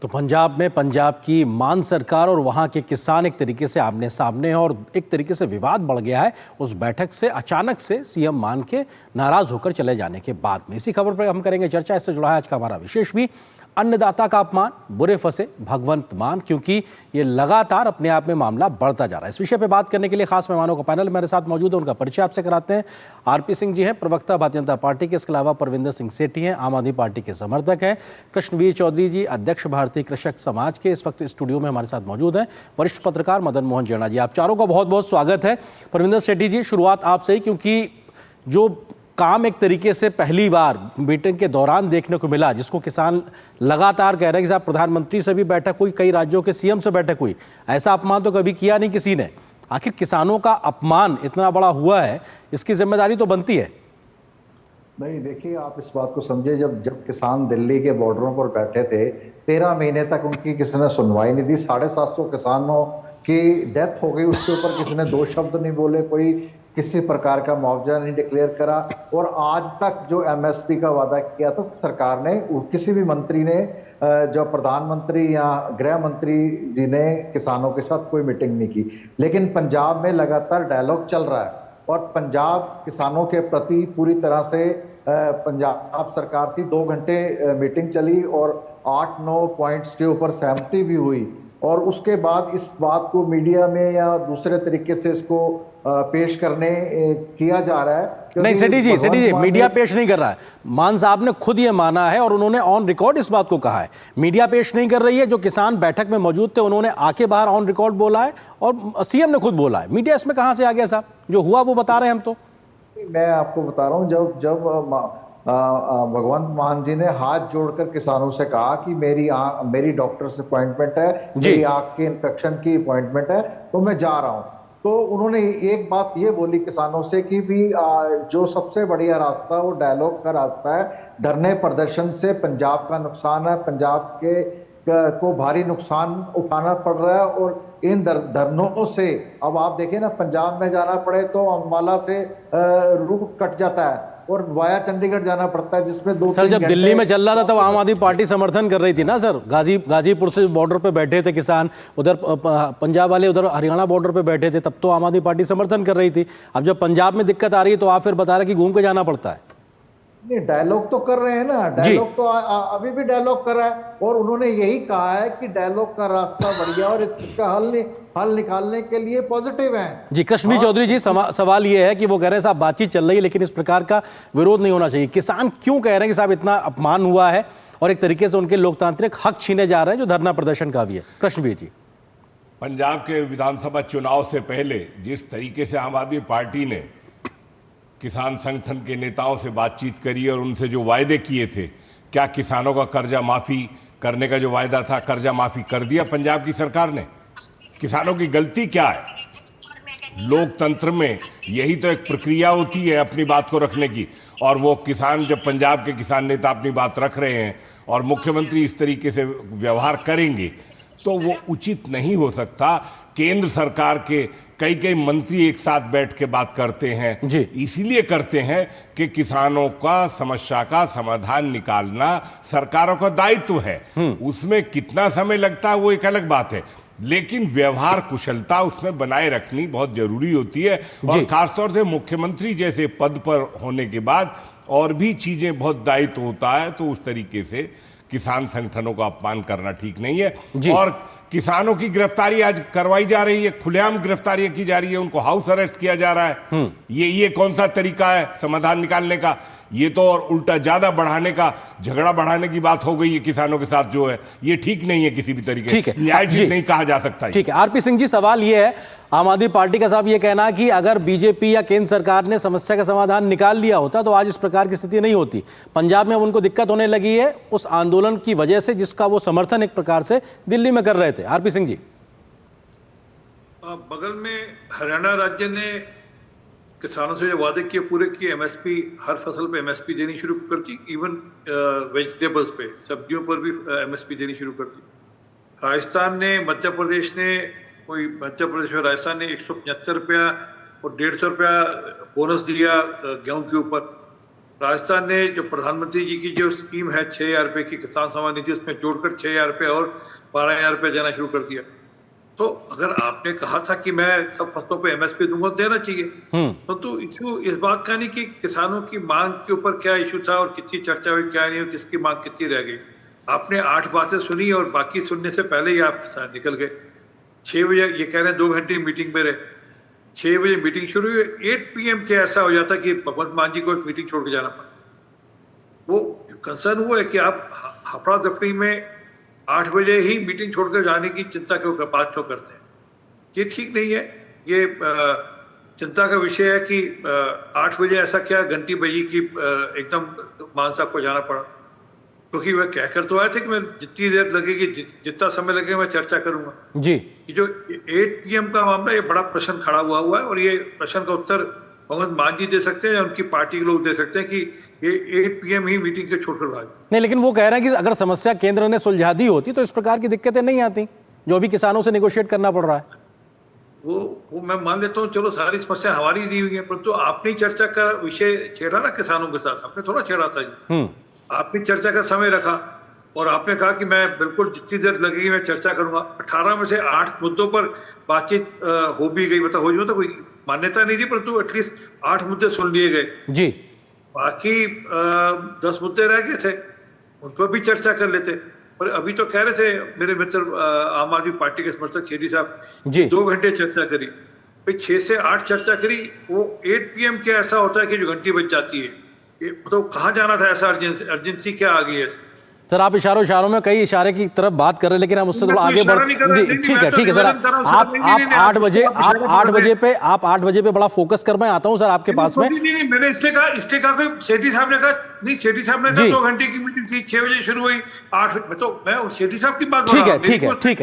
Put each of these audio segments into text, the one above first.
तो पंजाब में पंजाब की मान सरकार और वहां के किसान एक तरीके से आमने सामने हैं और एक तरीके से विवाद बढ़ गया है उस बैठक से अचानक से सीएम मान के नाराज होकर चले जाने के बाद में। इसी खबर पर हम करेंगे चर्चा। इससे जुड़ा है आज का हमारा विशेष भी, अन्नदाता का अपमान, बुरे फंसे भगवंत मान, क्योंकि ये लगातार अपने आप में मामला बढ़ता जा रहा है। इस विषय पे बात करने के लिए खास मेहमानों का पैनल मेरे साथ मौजूद है, उनका परिचय आपसे कराते हैं। आरपी सिंह जी हैं, प्रवक्ता भारतीय जनता पार्टी के। इसके अलावा परविंदर सिंह सेठी हैं, आम आदमी पार्टी के समर्थक हैं। कृष्णवीर चौधरी जी, अध्यक्ष भारतीय कृषक समाज के, इस वक्त स्टूडियो में हमारे साथ मौजूद हैं। वरिष्ठ पत्रकार मदन मोहन जैना जी, आप चारों का बहुत बहुत स्वागत है। परविंदर सेठी जी, शुरुआत आपसे ही, क्योंकि जो काम एक तरीके से पहली बार मीटिंग के दौरान देखने को मिला, जिसको किसान लगातार कह रहे हैं कि साहब प्रधानमंत्री से भी बैठक हुई, कई राज्यों के सीएम से बैठक हुई, ऐसा अपमान तो कभी किया नहीं किसी ने। आखिर किसानों का अपमान इतना बड़ा हुआ है, इसकी जिम्मेदारी तो बनती है। नहीं, देखिए, आप इस बात को समझे, जब किसान दिल्ली के बॉर्डरों पर बैठे थे, 13 महीने तक उनकी किसी ने सुनवाई नहीं दी। 750 किसानों की डेथ हो गई, उसके ऊपर किसी ने दो शब्द नहीं बोले, कोई किसी प्रकार का मुआवजा नहीं डिक्लेयर करा। और आज तक जो एमएसपी का वादा किया था सरकार ने, किसी भी मंत्री ने, जो प्रधानमंत्री या गृह मंत्री जी ने किसानों के साथ कोई मीटिंग नहीं की। लेकिन पंजाब में लगातार डायलॉग चल रहा है और पंजाब किसानों के प्रति पूरी तरह से, पंजाब सरकार थी, 2 घंटे मीटिंग चली और 8-9 पॉइंट्स के ऊपर सहमति भी हुई। और उसके बाद इस बात को मीडिया में या दूसरे तरीके से इसको पेश करने किया जा रहा है। नहीं सेठी जी, मीडिया पेश नहीं कर रहा है। मान साहब ने खुद ये माना है और उन्होंने ऑन रिकॉर्ड इस बात को कहा है। मीडिया पेश नहीं कर रही है। जो किसान बैठक में मौजूद थे उन्होंने आके बाहर ऑन रिकॉर्ड बोला है और सीएम ने खुद बोला है। मीडिया इसमें कहां से आ गया साहब? जो हुआ वो बता रहे हैं हम तो। मैं आपको बता रहा हूँ, जब भगवंत मान जी ने हाथ जोड़कर किसानों से कहा कि मेरी डॉक्टर से अपॉइंटमेंट है, मेरी आंख के इन्फेक्शन की अपॉइंटमेंट है, तो मैं जा रहा हूं। तो उन्होंने एक बात ये बोली किसानों से कि भी जो सबसे बढ़िया रास्ता वो डायलॉग का रास्ता है। धरने प्रदर्शन से पंजाब का नुकसान है, पंजाब को भारी नुकसान उठाना पड़ रहा है। और इन धरनों से अब आप देखें ना, पंजाब में जाना पड़े तो अम्बाला से रूट कट जाता है और वाया चंडीगढ़ जाना पड़ता है, जिसमें 2-3 सर, जब दिल्ली में चल रहा था तब आम आदमी पार्टी समर्थन कर रही थी ना सर। गाजीपुर से बॉर्डर पे बैठे थे किसान, उधर पंजाब वाले उधर हरियाणा बॉर्डर पे बैठे थे, तब तो आम आदमी पार्टी समर्थन कर रही थी। अब जब पंजाब में दिक्कत आ रही है तो आप फिर बता रहे कि घूम के जाना पड़ता है। नहीं, डायलॉग तो कर रहे हैं ना, डायलॉग तो अभी भी डायलॉग कर रहा है। और उन्होंने यही कहा है कि डायलॉग का रास्ता बढ़िया और इसका हल निकालने के लिए पॉजिटिव है। जी, कृष्णवीर चौधरी जी, सवाल ये है कि वो कह रहे हैं साहब बातचीत चल रही है लेकिन इस प्रकार का विरोध नहीं होना चाहिए। किसान क्यों कह रहे हैं कि साहब इतना अपमान हुआ है और एक तरीके से उनके लोकतांत्रिक हक छीने जा रहे हैं, जो धरना प्रदर्शन का भी है? कृष्णवीर जी, पंजाब के विधानसभा चुनाव से पहले जिस तरीके से आम आदमी पार्टी ने किसान संगठन के नेताओं से बातचीत करी और उनसे जो वायदे किए थे, क्या किसानों का कर्जा माफी करने का जो वायदा था, कर्जा माफी कर दिया पंजाब की सरकार ने? किसानों की गलती क्या है? लोकतंत्र में यही तो एक प्रक्रिया होती है अपनी बात को रखने की। और वो किसान, जब पंजाब के किसान नेता अपनी बात रख रहे हैं और मुख्यमंत्री इस तरीके से व्यवहार करेंगे तो वो उचित नहीं हो सकता। केंद्र सरकार के कई मंत्री एक साथ बैठ के बात करते हैं, इसीलिए करते हैं कि किसानों का समस्या का समाधान निकालना सरकारों का दायित्व है। उसमें कितना समय लगता है वो एक अलग बात है, लेकिन व्यवहार कुशलता उसमें बनाए रखनी बहुत जरूरी होती है। और खासतौर से मुख्यमंत्री जैसे पद पर होने के बाद और भी चीजें बहुत दायित्व होता है, तो उस तरीके से किसान संगठनों का अपमान करना ठीक नहीं है। और किसानों की गिरफ्तारी आज करवाई जा रही है, खुलेआम गिरफ्तारियां की जा रही है, उनको हाउस अरेस्ट किया जा रहा है। ये कौन सा तरीका है समाधान निकालने का? ये तो और उल्टा ज्यादा बढ़ाने का, झगड़ा बढ़ाने की बात हो गई है किसानों के साथ, जो है ये ठीक नहीं है किसी भी तरीके से, न्यायोचित नहीं कहा जा सकता। ठीक है, आरपी सिंह जी, सवाल ये है, आम आदमी पार्टी का साहब ये कहना कि अगर बीजेपी या केंद्र सरकार ने समस्या का समाधान निकाल लिया होता तो आज इस प्रकार की स्थिति नहीं होती। पंजाब में अब उनको दिक्कत होने लगी है उस आंदोलन की वजह से, जिसका वो समर्थन एक प्रकार से दिल्ली में कर रहे थे। आरपी सिंह जी, बगल में हरियाणा राज्य ने किसानों से जो वादे किए पूरे किए, एमएसपी, हर फसल पे एमएसपी देनी शुरू कर दी, इवन वेजिटेबल्स पे, सब्जियों पर भी एमएसपी देनी शुरू कर दी। राजस्थान ने, मध्य प्रदेश और राजस्थान ने 175 रुपया और 150 रुपया बोनस दिया गेहूं के ऊपर। राजस्थान ने जो प्रधानमंत्री जी की जो स्कीम है 6,000 रुपए की किसान सम्मान निधि, उसमें जोड़कर 6,000 रुपए और 12,000 रुपए देना शुरू कर दिया। तो अगर आपने कहा था कि मैं सब फसलों पे एमएसपी दूंगा, देना चाहिए। तो इशू इस बात का नहीं कि किसानों की मांग के ऊपर क्या इशू था और कितनी चर्चा हुई, क्या नहीं हुई, किसकी मांग कितनी रह गई। आपने 8 बातें सुनी और बाकी सुनने से पहले ही आप निकल गए। 6 बजे ये कह रहे हैं 2 घंटे मीटिंग में रहे, 6 बजे मीटिंग शुरू हुई, 8 PM के ऐसा हो जाता कि भगवंत मान जी को एक मीटिंग छोड़ के जाना पड़ता। वो कंसर्न हुआ है कि आप हफड़ा दफड़ी में 8 बजे ही मीटिंग छोड़कर जाने की चिंता बात क्यों करते हैं? ये ठीक नहीं है। ये चिंता का विषय है कि 8 बजे ऐसा क्या घंटी बजी कि एकदम मान साहब को जाना पड़ा, क्योंकि वह कहकर तो आए थे कि मैं जितनी देर लगेगी, जितना समय लगेगा मैं चर्चा करूंगा जी। कि जो 8 PM का मामला, ये बड़ा प्रश्न खड़ा हुआ है और ये प्रश्न का उत्तर भगवंत मान जी दे सकते हैं या उनकी पार्टी के लोग दे सकते हैं कि ये 8 PM ही मीटिंग के छोड़कर भागे। नहीं, लेकिन वो कह रहे हैं कि अगर समस्या केंद्र ने सुलझा दी होती तो इस प्रकार की दिक्कतें नहीं आती जो अभी किसानों से नेगोशिएट करना पड़ रहा है। वो मैं मान लेता हूँ, चलो सारी समस्या हमारी दी हुई है, परंतु आपने चर्चा का विषय छेड़ा ना किसानों के साथ, आपने थोड़ा छेड़ा था जी। आपने चर्चा का समय रखा और आपने कहा कि मैं बिल्कुल जितनी देर लगेगी मैं चर्चा करूंगा। 18 में से 8 मुद्दों पर बातचीत हो भी गई, मतलब हो जो तो कोई मान्यता नहीं थी, परंतु एटलीस्ट 8 मुद्दे सुन लिए गए जी। बाकी 10 मुद्दे रह गए थे, उन पर भी चर्चा कर लेते। पर अभी तो कह रहे थे मेरे मित्र आम आदमी पार्टी के समर्थक शेट्टी साहब, 2 घंटे चर्चा करी, फिर 6 से 8 चर्चा करी। वो 8 PM क्या ऐसा होता है कि जो घंटी बज जाती है, तो कहाँ जाना था, ऐसा अर्जेंसी क्या आ गई है? सर आप इशारों में कई इशारे की तरफ बात कर रहे हैं, लेकिन हम उससे थोड़ा आगे बढ़ जी। ठीक है सर, आप 8 बजे पे बड़ा फोकस कर, मैं आता हूं सर आपके पास में। नहीं, मैंने इसलिए कहा शेट्टी साहब ने कहा नहीं, शेट्टी साहब ने कहा 2 घंटे की मीटिंग थी, 6 बजे शुरू हुई, 8 तो मैं शेट्टी साहब की बात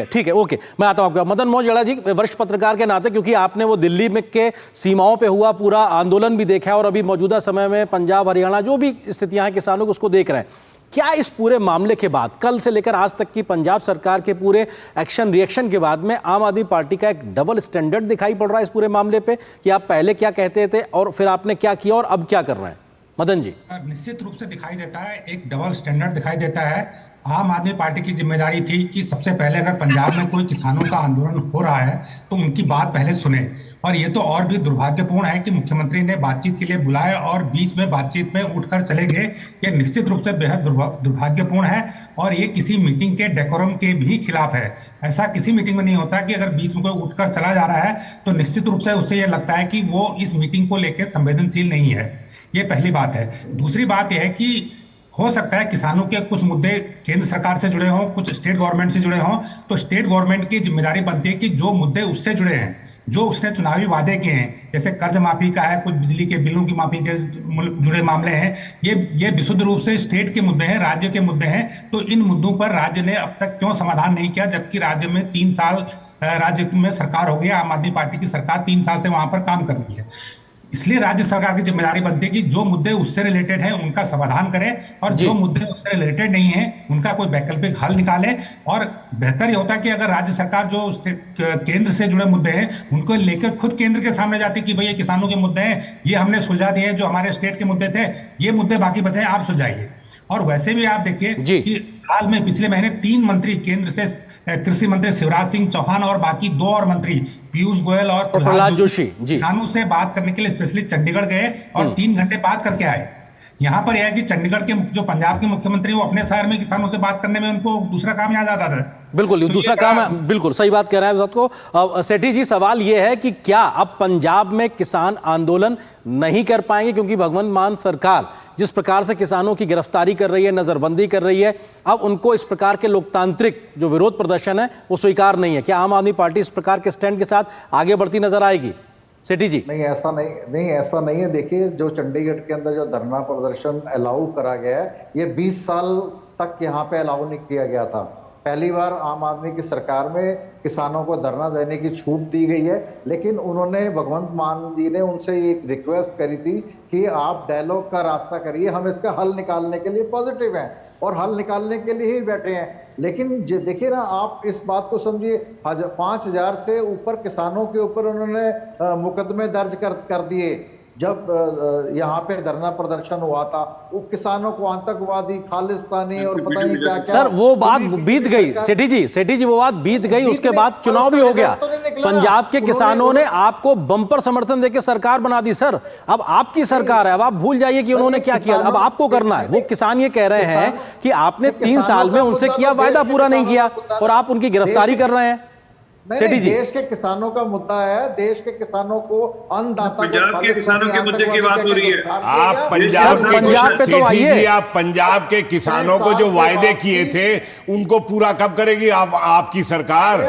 ठीक है ओके, मैं आता हूं आपके। मदन मोहन जड़ा जी, वरिष्ठ पत्रकार के नाते, क्योंकि आपने वो दिल्ली में के सीमाओं पे हुआ पूरा आंदोलन भी देखा है और अभी मौजूदा समय में पंजाब हरियाणा जो भी स्थितियां हैं किसानों को, उसको देख रहे हैं, क्या इस पूरे मामले के बाद, कल से लेकर आज तक की पंजाब सरकार के पूरे एक्शन रिएक्शन के बाद में आम आदमी पार्टी का एक डबल स्टैंडर्ड दिखाई पड़ रहा है इस पूरे मामले पे, कि आप पहले क्या कहते थे और फिर आपने क्या किया और अब क्या कर रहे हैं? मदन जी। निश्चित रूप से दिखाई देता है, एक डबल स्टैंडर्ड दिखाई देता है। आम आदमी पार्टी की जिम्मेदारी थी कि सबसे पहले अगर पंजाब में कोई किसानों का आंदोलन हो रहा है तो उनकी बात पहले सुने। और ये तो और भी दुर्भाग्यपूर्ण है कि मुख्यमंत्री ने बातचीत के लिए बुलाया और बीच में बातचीत में उठकर चले गए। ये निश्चित रूप से बेहद दुर्भाग्यपूर्ण है और ये किसी मीटिंग के डेकोरम के भी खिलाफ है। ऐसा किसी मीटिंग में नहीं होता कि अगर बीच में कोई उठकर चला जा रहा है तो निश्चित रूप से उससे ये लगता है कि वो इस मीटिंग को लेकर संवेदनशील नहीं है। ये पहली बात है। दूसरी बात यह है कि हो सकता है किसानों के कुछ मुद्दे केंद्र सरकार से जुड़े हों, कुछ स्टेट गवर्नमेंट से जुड़े हों, तो स्टेट गवर्नमेंट की जिम्मेदारी बनती है कि जो मुद्दे उससे जुड़े हैं, जो उसने चुनावी वादे किए हैं, जैसे कर्ज माफी का है, कुछ बिजली के बिलों की माफी के जुड़े मामले हैं, ये विशुद्ध रूप से स्टेट के मुद्दे हैं, राज्य के मुद्दे हैं। तो इन मुद्दों पर राज्य ने अब तक क्यों समाधान नहीं किया, जबकि राज्य में 3 साल राज्य में सरकार हो गई, आम आदमी पार्टी की सरकार 3 साल से वहां पर काम कर रही है। इसलिए राज्य सरकार की जिम्मेदारी बनती है कि जो मुद्दे उससे रिलेटेड हैं उनका समाधान करें और जो मुद्दे उससे रिलेटेड नहीं है उनका कोई वैकल्पिक हल निकाले। और बेहतर ये होता है कि अगर राज्य सरकार जो केंद्र से जुड़े मुद्दे हैं उनको लेकर खुद केंद्र के सामने जाती है कि भाई ये किसानों के मुद्दे हैं, ये हमने सुलझा दिए, जो हमारे स्टेट के मुद्दे थे ये मुद्दे बाकी बचे हैं, आप सुलझाइए। और वैसे भी आप देखिए कि हाल में पिछले महीने 3 मंत्री केंद्र से, कृषि मंत्री शिवराज सिंह चौहान और बाकी 2 और मंत्री पीयूष गोयल और प्रहलाद जोशी किसानों से बात करने के लिए स्पेशली चंडीगढ़ गए और 3 घंटे बात करके आए। यहाँ पर यह है कि चंडीगढ़ के जो पंजाब के मुख्यमंत्री वो अपने शहर में किसानों से बात करने में उनको दूसरा काम याद आता था। बिल्कुल तो दूसरा काम है, बिल्कुल सही बात कह रहे हैं आपको। सेठी जी, सवाल यह है कि क्या अब पंजाब में किसान आंदोलन नहीं कर पाएंगे, क्योंकि भगवंत मान सरकार जिस प्रकार से किसानों की गिरफ्तारी कर रही है, नजरबंदी कर रही है, अब उनको इस प्रकार के लोकतांत्रिक जो विरोध प्रदर्शन है वो स्वीकार नहीं है। क्या आम आदमी पार्टी इस प्रकार के स्टैंड के साथ आगे बढ़ती नजर आएगी? सेठी जी। नहीं, ऐसा नहीं है। देखिए, जो चंडीगढ़ के अंदर जो धरना प्रदर्शन अलाउ करा गया है, ये 20 साल तक यहाँ पे अलाउ नहीं किया गया था। पहली बार आम आदमी की सरकार में किसानों को धरना देने की छूट दी गई है, लेकिन उन्होंने, भगवंत मान जी ने उनसे एक रिक्वेस्ट करी थी कि आप डायलॉग का रास्ता करिए, हम इसका हल निकालने के लिए पॉजिटिव हैं और हल निकालने के लिए ही बैठे हैं। लेकिन देखिए ना, आप इस बात को समझिए, 5000 से ऊपर किसानों के ऊपर उन्होंने मुकदमे दर्ज कर दिए। जब यहाँ पे धरना प्रदर्शन हुआ था, वो किसानों को आतंकवादी, खालिस्तानी और पता नहीं क्या क्या। सर वो बात बीत गई सेठी जी वो बात बीत गई। उसके बाद चुनाव भी हो गया, पंजाब के किसानों ने आपको बम्पर समर्थन देकर सरकार बना दी। सर अब आपकी सरकार है, अब आप भूल जाइए कि उन्होंने क्या किया, अब आपको करना है। वो किसान ये कह रहे हैं कि आपने 3 साल में उनसे किया वायदा पूरा नहीं किया और आप उनकी गिरफ्तारी कर रहे हैं। नहीं, देश के किसानों का मुद्दा है, देश के किसानों को अन्नदाता, पंजाब के किसानों के मुद्दे की बात हो रही है। आप पंजाब पे तो आइए, आप पंजाब के किसानों को जो वायदे किए थे उनको पूरा कब करेगी आपकी सरकार?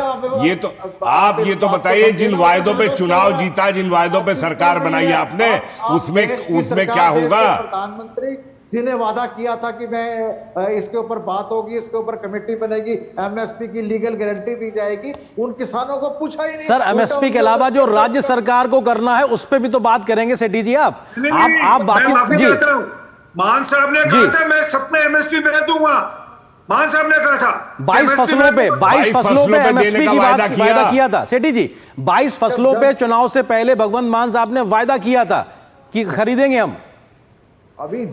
ये तो बताइए, जिन वायदों पे चुनाव जीता, जिन वायदों पे सरकार बनाई आपने, उसमें क्या होगा? प्रधानमंत्री जिन्हें वादा किया था कि मैं इसके ऊपर बात होगी, इसके ऊपर कमेटी बनेगी, एमएसपी की लीगल गारंटी दी जाएगी, उन किसानों को पूछा ही नहीं। सर एमएसपी के अलावा जो राज्य सरकार को करना है उस पे भी तो बात करेंगे सेठी जी। आप बाकी जी, मान साहब ने कहा था मैं सबने एमएसपी में दूंगा। मान साहब ने कहा था 22 फसलों पे एमएसपी की वादा किया था सेठी जी। 22 फसलों पे चुनाव से पहले भगवंत मान साहब ने वायदा किया था कि खरीदेंगे हम। अभी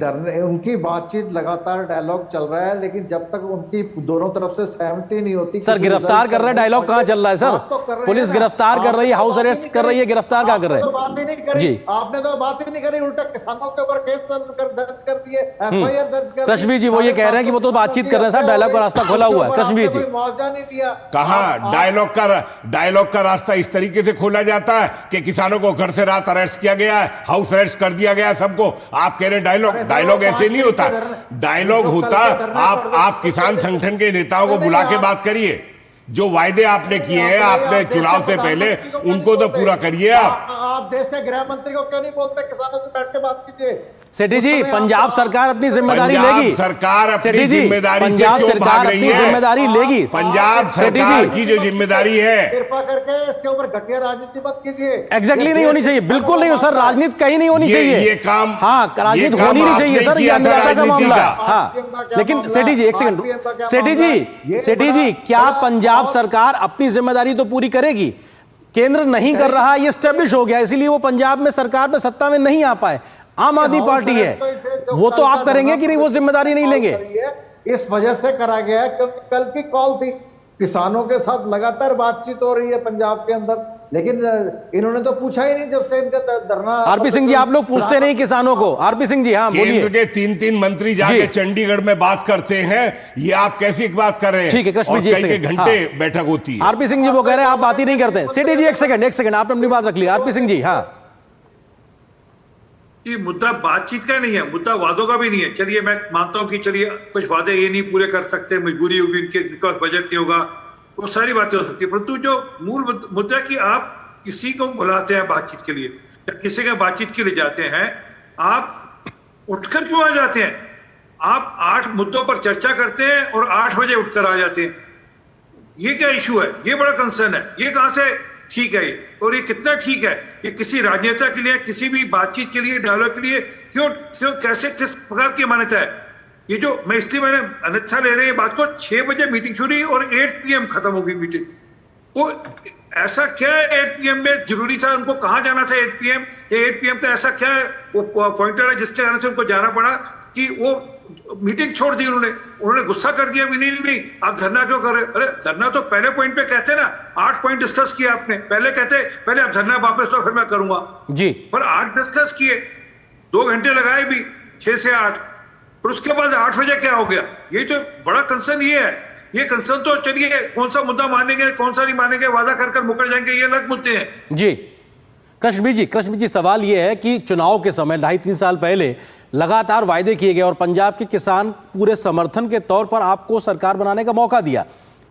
उनकी बातचीत लगातार डायलॉग चल रहा है, लेकिन जब तक उनकी दोनों तरफ से सहमति नहीं होती। सर गिरफ्तार कर रहे हैं, डायलॉग कहां चल रहा है सर? पुलिस गिरफ्तार कर रही है, हाउस अरेस्ट कर रही है, गिरफ्तार क्या कर रहे हैं जी? आपने तो बात ही नहीं करी, उल्टा किसानों के ऊपर केस दर्ज कर दिए, एफआईआर दर्ज कर। कृष्णवीर जी वो ये कह रहे हैं कि वो तो बातचीत कर रहे हैं सर, डायलॉग का रास्ता खोला हुआ है। कृष्णवीर जी मुआवजा नहीं दिया। कहां डायलॉग का रास्ता इस तरीके से खोला जाता है कि किसानों को घर से रात अरेस्ट किया गया है, हाउस अरेस्ट कर दिया गया है सबको। आप कह रहे डायलॉग ऐसे नहीं होता। डायलॉग होता आप किसान संगठन के नेताओं को बुला के बात करिए, जो वायदे आपने किए हैं आपने चुनाव से पहले, उनको तो पूरा करिए। आप देश के गृह मंत्री को क्यों नहीं बोलते किसानों से बैठ के बात कीजिए? सेठी जी पंजाब सरकार अपनी जिम्मेदारी लेगी। सरकार अपनी सेठी जी जिम्मेदारी पंजाब सरकार अपनी जिम्मेदारी लेगी। पंजाब सरकार की जो जिम्मेदारी है, कृपा करके इसके ऊपर घटिया राजनीति मत कीजिए। एग्जैक्टली नहीं होनी चाहिए, बिल्कुल नहीं हो सर, राजनीति कहीं नहीं होनी चाहिए। ये काम राजनीति होनी नहीं चाहिए सर, ये अन्यथा का मामला है। हाँ लेकिन सेठी जी एक सेकंड, सेठी जी क्या पंजाब सरकार अपनी जिम्मेदारी तो पूरी करेगी? केंद्र नहीं कर रहा, ये स्टैब्लिश हो गया, इसीलिए वो पंजाब में सरकार में सत्ता में नहीं आ पाए। आम आदमी पार्टी है, वो तो आप करेंगे कि नहीं, वो जिम्मेदारी नहीं लेंगे? इस वजह से करा गया है क्योंकि कल की कॉल थी, किसानों के साथ लगातार बातचीत हो रही है पंजाब के अंदर, लेकिन इन्होंने तो पूछा ही नहीं जब से इनका धरना। आरपी सिंह जी आप लोग पूछते नहीं किसानों को। आरपी सिंह जी हाँ बोलिए। केंद्र के 3 मंत्री जाके चंडीगढ़ में बात करते हैं, ये आप कैसी बात कर रहे हैं? ठीक है कृष्ण जी, कई घंटे बैठक होती है। आरपी सिंह जी वो कह रहे हैं आप बात ही नहीं करते। सेठी जी एक सेकंड आपने अपनी बात रख ली। आरपी सिंह जी हाँ, ये मुद्दा बातचीत का नहीं है, मुद्दा वादों का भी नहीं है। चलिए मैं मानता हूं कि चलिए कुछ वादे ये नहीं पूरे कर सकते, मजबूरी होगी इनके पास बजट नहीं होगा, वो सारी बातें हो सकती है, परंतु जो मूल मुद्दा कि आप किसी को बुलाते हैं बातचीत के लिए या किसी का बातचीत के लिए जाते हैं, आप उठकर क्यों आ जाते हैं? आप 8 मुद्दों पर चर्चा करते हैं और 8 बजे उठकर आ जाते हैं। ये क्या इशू है? ये बड़ा कंसर्न है। ये कहां से ठीक है और ये कितना ठीक है? ये किसी राजनेता के लिए, किसी भी बातचीत के लिए, डायलॉग के लिए क्यों कैसे किस प्रकार की मान्यता है? ये जो मैं इसलिए मैंने अन्यथा ले रहे हैं बात को, 6 बजे मीटिंग शुरू हुई और 8 PM खत्म होगी मीटिंग। वो ऐसा क्या है 8 PM में जरूरी था? उनको कहाँ जाना था 8 PM? ये 8 PM का ऐसा क्या है वो पॉइंटर है जिसके कारण से उनको जाना पड़ा कि वो मीटिंग छोड़ दी उन्होंने गुस्सा कर दिया भी नहीं आप धरना क्यों कर रहे? अरे धरना तो पहले पॉइंट पे कहते ना, 8 पॉइंट डिस्कस किया आपने, पहले कहते पहले आप धरना वापस लो फिर मैं करूंगा जी, पर 8 डिस्कस किए, 2 घंटे लगाए भी 6 से 8, और उसके बाद 8 बजे क्या हो गया? ये जो बड़ा कंसर्न ये है। ये कंसर्न तो चलिए कौन सा मुद्दा मानेंगे कौन सा नहीं मानेंगे, वादा कर मुकर जाएंगे, ये अलग मुद्दे हैं जी। कृष्ण जी सवाल ये है कि चुनाव के समय 2.5-3 साल पहले लगातार वायदे किए गए और पंजाब के किसान पूरे समर्थन के तौर पर आपको सरकार बनाने का मौका दिया।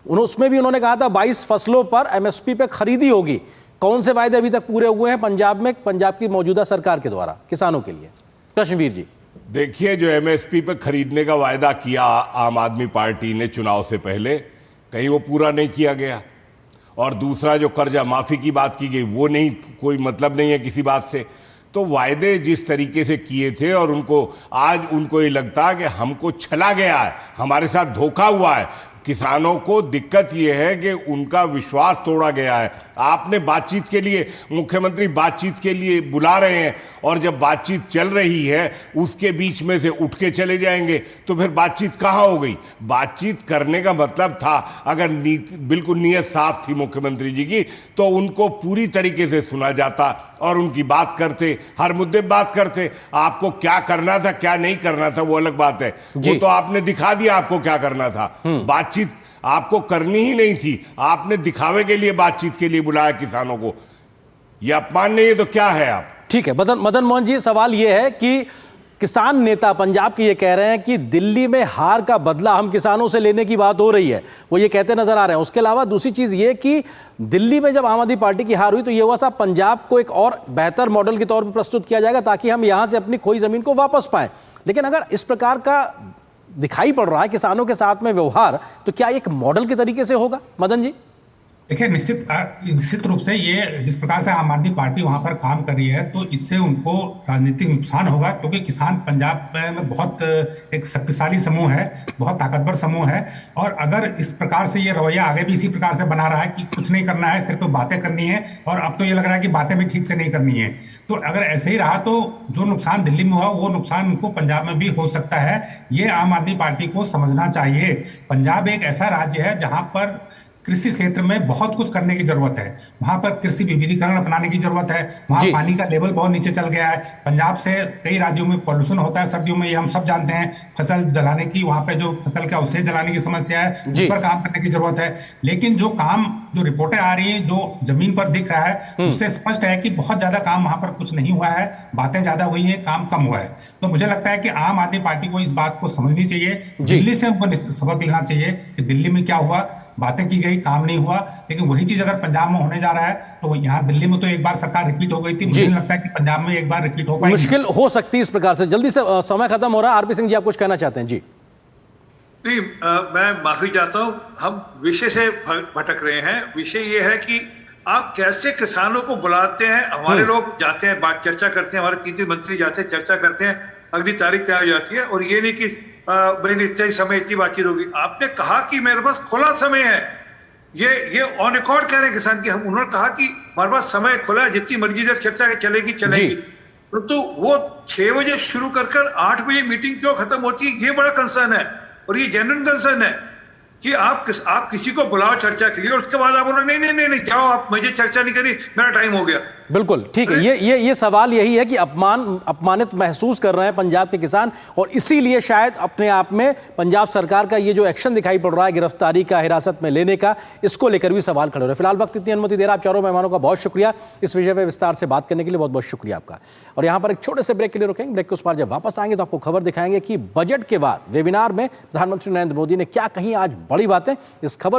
उसमें भी उन्होंने कहा था 22 फसलों पर एमएसपी पे खरीदी होगी। कौन से वायदे अभी तक पूरे हुए हैं पंजाब में, पंजाब की मौजूदा सरकार के द्वारा किसानों के लिए? कृष्णवीर जी देखिए, जो एमएसपी पे खरीदने का वायदा किया आम आदमी पार्टी ने चुनाव से पहले, कहीं वो पूरा नहीं किया गया। और दूसरा जो कर्जा माफी की बात की गई वो नहीं, कोई मतलब नहीं है किसी बात से। तो वायदे जिस तरीके से किए थे और उनको आज उनको ये लगता है कि हमको छला गया है, हमारे साथ धोखा हुआ है, किसानों को दिक्कत यह है कि उनका विश्वास तोड़ा गया है। आपने बातचीत के लिए, मुख्यमंत्री बातचीत के लिए बुला रहे हैं और जब बातचीत चल रही है उसके बीच में से उठ के चले जाएंगे तो फिर बातचीत कहाँ हो गई? बातचीत करने का मतलब था, अगर बिल्कुल नीयत साफ थी मुख्यमंत्री जी की, तो उनको पूरी तरीके से सुना जाता और उनकी बात करते, हर मुद्दे बात करते। आपको क्या करना था क्या नहीं करना था वो अलग बात है, वो तो आपने दिखा दिया आपको क्या करना था। बातचीत आपको करनी ही नहीं थी, आपने दिखावे के लिए बातचीत के लिए बुलाया किसानों को। यह अपमान नहीं है तो क्या है? आप ठीक है मदन मोहन जी, सवाल यह है कि किसान नेता पंजाब के ये कह रहे हैं कि दिल्ली में हार का बदला हम किसानों से लेने की बात हो रही है, वो ये कहते नजर आ रहे हैं। उसके अलावा दूसरी चीज ये कि दिल्ली में जब आम आदमी पार्टी की हार हुई तो ये हुआ साहब पंजाब को एक और बेहतर मॉडल के तौर पर प्रस्तुत किया जाएगा ताकि हम यहां से अपनी खोई जमीन को वापस पाएं। लेकिन अगर इस प्रकार का दिखाई पड़ रहा है किसानों के साथ में व्यवहार, तो क्या एक मॉडल के तरीके से होगा? मदन जी देखिए, निश्चित रूप से ये जिस प्रकार से आम आदमी पार्टी वहां पर काम कर रही है तो इससे उनको राजनीतिक नुकसान होगा, क्योंकि किसान पंजाब में बहुत एक शक्तिशाली समूह है, बहुत ताकतवर समूह है। और अगर इस प्रकार से ये रवैया आगे भी इसी प्रकार से बना रहा है कि कुछ नहीं करना है, सिर्फ बातें करनी है, और अब तो ये लग रहा है कि बातें भी ठीक से नहीं करनी है, तो अगर ऐसे ही रहा तो जो नुकसान दिल्ली में हुआ वो नुकसान उनको पंजाब में भी हो सकता है। ये आम आदमी पार्टी को समझना चाहिए। पंजाब एक ऐसा राज्य है जहां पर कृषि क्षेत्र में बहुत कुछ करने की जरूरत है। वहां पर कृषि विविधीकरण अपनाने की जरूरत है। वहां पानी का लेवल बहुत नीचे चल गया है। पंजाब से कई राज्यों में पॉल्यूशन होता है सर्दियों में, ये हम सब जानते हैं। फसल जलाने की, वहां पे जो फसल का अवशेष जलाने की समस्या है, उस पर काम करने की जरूरत है। लेकिन जो रिपोर्टें आ रही हैं, जो जमीन पर दिख रहा है, उससे स्पष्ट है कि बहुत ज्यादा काम वहां पर कुछ नहीं हुआ है, बातें ज्यादा हुई है, काम कम हुआ है। तो मुझे लगता है कि आम आदमी पार्टी को इस बात को समझनी चाहिए, दिल्ली से उनको सबक लेना चाहिए कि दिल्ली में क्या हुआ, बातें की गई, काम नहीं हुआ। लेकिन वही चीज अगर पंजाब में होने जा रहा है तो यहाँ दिल्ली में तो एक बार सरकार रिपीट हो गई थी, मुझे नहीं लगता है कि पंजाब में एक बार रिपीट हो पाएगी। मुश्किल हो सकती है इस प्रकार से। जल्दी से समय खत्म हो रहा है, आरपी सिंह जी आप कुछ कहना चाहते हैं? जी नहीं, मैं माफी चाहता हूं, हम विषय से भटक रहे हैं। विषय ये है कि आप कैसे किसानों को बुलाते हैं। हमारे लोग जाते हैं, बात चर्चा करते हैं, हमारे 3 मंत्री जाते हैं, चर्चा करते हैं, अगली तारीख तय हो जाती है, और ये नहीं कि भाई इतना ही समय, इतनी बातचीत होगी। आपने कहा कि मेरे पास खुला समय है, ये ऑन रिकॉर्ड कह रहे हैं किसान की। हम उन्होंने कहा कि हमारे पास समय खुला है, जितनी मर्जी देर चर्चा चलेगी। तो वो 6 बजे शुरू कर 8 बजे मीटिंग क्यों खत्म होती है, ये बड़ा कंसर्न है। और ये जेन्युइन कंसर्न है कि आप किसी को बुलाओ चर्चा के लिए और उसके बाद आप बोलो नहीं जाओ, आप मुझे चर्चा नहीं करी, मेरा टाइम हो गया। बिल्कुल ठीक है। ये सवाल यही है कि अपमानित महसूस कर रहे हैं पंजाब के किसान, और इसीलिए शायद अपने आप में पंजाब सरकार का ये जो एक्शन दिखाई पड़ रहा है, गिरफ्तारी का, हिरासत में लेने का, इसको लेकर भी सवाल खड़े हो रहे हैं। फिलहाल वक्त इतनी अनुमति दे रहा, आप चारों मेहमानों का बहुत शुक्रिया इस विषय पर विस्तार से बात करने के लिए, बहुत बहुत शुक्रिया आपका। और यहाँ पर एक छोटे से ब्रेक के लिए रुकेंगे। ब्रेक के उस पार जब वापस आएंगे तो आपको खबर दिखाएंगे कि बजट के बाद वेबिनार में प्रधानमंत्री नरेंद्र मोदी ने क्या कही आज बड़ी बातें। इस खबर